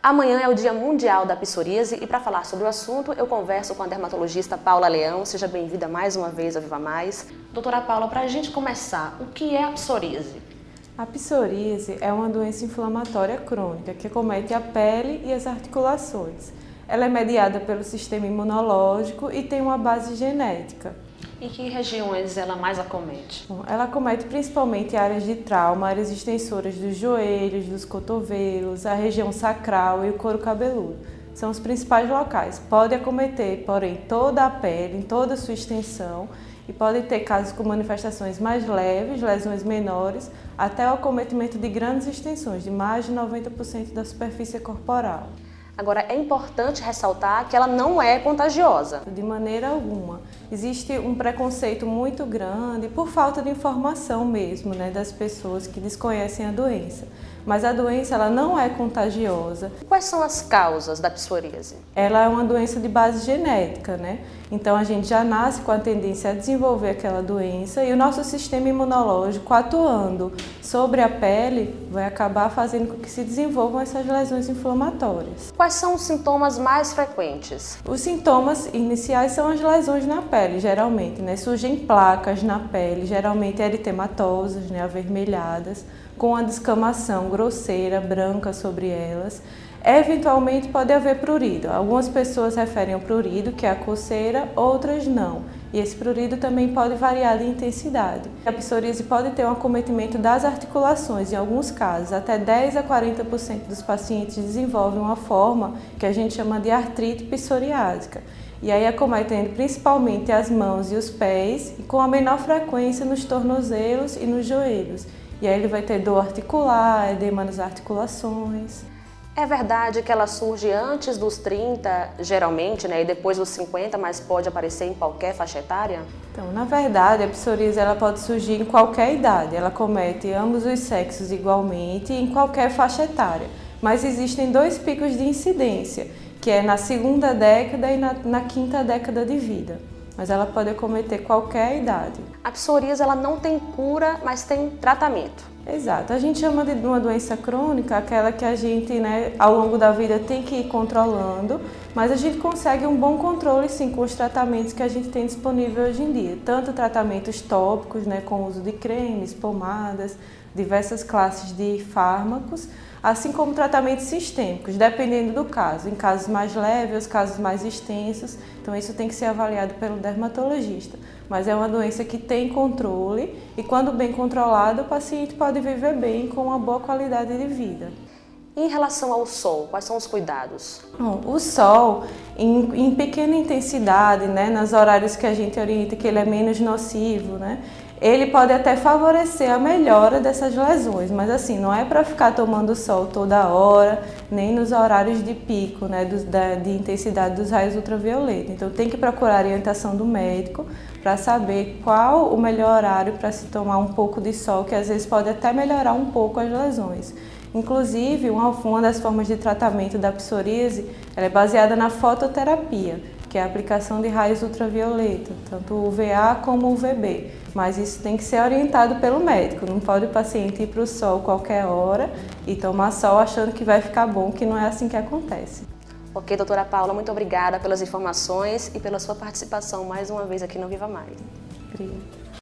Amanhã é o Dia Mundial da Psoríase e para falar sobre o assunto eu converso com a dermatologista Paula Leão. Seja bem-vinda mais uma vez ao Viva Mais. Doutora Paula, para a gente começar, o que é a psoríase? A psoríase é uma doença inflamatória crônica que acomete a pele e as articulações. Ela é mediada pelo sistema imunológico e tem uma base genética. Em que regiões ela mais acomete? Ela acomete principalmente áreas de trauma, áreas extensoras dos joelhos, dos cotovelos, a região sacral e o couro cabeludo. São os principais locais. Pode acometer, porém, toda a pele, em toda a sua extensão, e pode ter casos com manifestações mais leves, lesões menores, até o acometimento de grandes extensões, de mais de 90% da superfície corporal. Agora, é importante ressaltar que ela não é contagiosa. De maneira alguma. Existe um preconceito muito grande por falta de informação mesmo, das pessoas que desconhecem a doença. Mas a doença ela não é contagiosa. Quais são as causas da psoríase? Ela é uma doença de base genética, Então a gente já nasce com a tendência a desenvolver aquela doença e o nosso sistema imunológico atuando sobre a pele vai acabar fazendo com que se desenvolvam essas lesões inflamatórias. Quais são os sintomas mais frequentes? Os sintomas iniciais são as lesões na pele, geralmente, Surgem placas na pele, geralmente eritematosas, avermelhadas, com a descamação grosseira, branca sobre elas. Eventualmente pode haver prurido. Algumas pessoas referem ao prurido, que é a coceira, outras não. E esse prurido também pode variar de intensidade. A psoríase pode ter um acometimento das articulações, em alguns casos, até 10 a 40% dos pacientes desenvolvem uma forma que a gente chama de artrite psoriásica. E aí acometendo principalmente as mãos e os pés, e com a menor frequência nos tornozelos e nos joelhos. E aí ele vai ter dor articular, edema nas articulações. É verdade que ela surge antes dos 30, geralmente, e depois dos 50, mas pode aparecer em qualquer faixa etária? Então, na verdade, a psoríase ela pode surgir em qualquer idade. Ela comete ambos os sexos igualmente e em qualquer faixa etária. Mas existem dois picos de incidência, que é na segunda década e na quinta década de vida. Mas ela pode acometer qualquer idade. A psoríase ela não tem cura, mas tem tratamento. Exato. A gente chama de uma doença crônica, aquela que a gente, ao longo da vida tem que ir controlando, mas a gente consegue um bom controle, sim, com os tratamentos que a gente tem disponível hoje em dia. Tanto tratamentos tópicos, com o uso de cremes, pomadas, diversas classes de fármacos, assim como tratamentos sistêmicos, dependendo do caso. Em casos mais leves, casos mais extensos, então isso tem que ser avaliado pelo dermatologista. Mas é uma doença que tem controle e quando bem controlado, o paciente pode viver bem com uma boa qualidade de vida. Em relação ao sol, quais são os cuidados? Bom, o sol, em pequena intensidade, nos horários que a gente orienta que ele é menos nocivo, ele pode até favorecer a melhora dessas lesões, mas assim, não é para ficar tomando sol toda hora, nem nos horários de pico, de intensidade dos raios ultravioleta. Então tem que procurar a orientação do médico para saber qual o melhor horário para se tomar um pouco de sol, que às vezes pode até melhorar um pouco as lesões. Inclusive, uma das formas de tratamento da psoríase ela é baseada na fototerapia, que é a aplicação de raios ultravioleta, tanto o UVA como o UVB. Mas isso tem que ser orientado pelo médico, não pode o paciente ir para o sol qualquer hora e tomar sol achando que vai ficar bom, que não é assim que acontece. Ok, doutora Paula, muito obrigada pelas informações e pela sua participação mais uma vez aqui no Viva Mais. Obrigada.